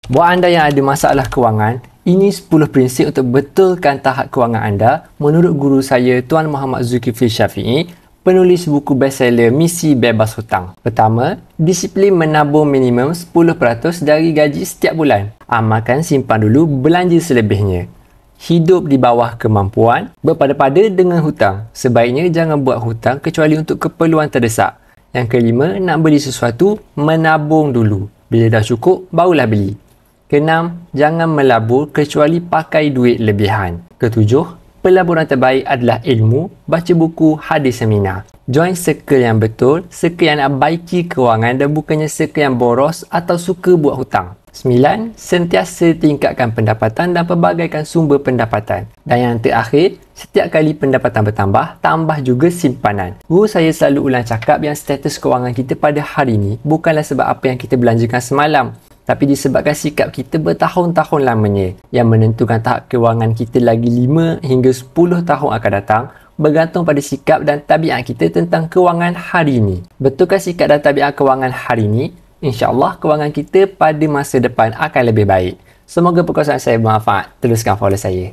Buat anda yang ada masalah kewangan, ini 10 prinsip untuk betulkan tahap kewangan anda menurut guru saya Tuan Muhammad Zulkifli Syafi'i, penulis buku bestseller Misi Bebas Hutang. Pertama, disiplin menabung minimum 10% dari gaji setiap bulan. Amalkan simpan dulu, belanja selebihnya. Hidup di bawah kemampuan, berpada-pada dengan hutang. Sebaiknya jangan buat hutang kecuali untuk keperluan terdesak. Yang kelima, nak beli sesuatu, menabung dulu. Bila dah cukup, barulah beli. Keenam, jangan melabur kecuali pakai duit lebihan. Ketujuh, pelaburan terbaik adalah ilmu, baca buku, hadir seminar. Join circle yang betul, circle yang nak baiki kewangan dan bukannya circle yang boros atau suka buat hutang. 9. Sentiasa tingkatkan pendapatan dan pelbagaikan sumber pendapatan. Dan yang terakhir, setiap kali pendapatan bertambah, tambah juga simpanan. Guru saya selalu ulang cakap yang status kewangan kita pada hari ini bukanlah sebab apa yang kita belanjakan semalam, tapi disebabkan sikap kita bertahun-tahun lamanya yang menentukan tahap kewangan kita lagi 5 hingga 10 tahun akan datang, bergantung pada sikap dan tabiat kita tentang kewangan hari ini. Betulkan sikap dan tabiat kewangan hari ini, insya-Allah kewangan kita pada masa depan akan lebih baik. Semoga perkongsian saya bermanfaat. Teruskan follow saya.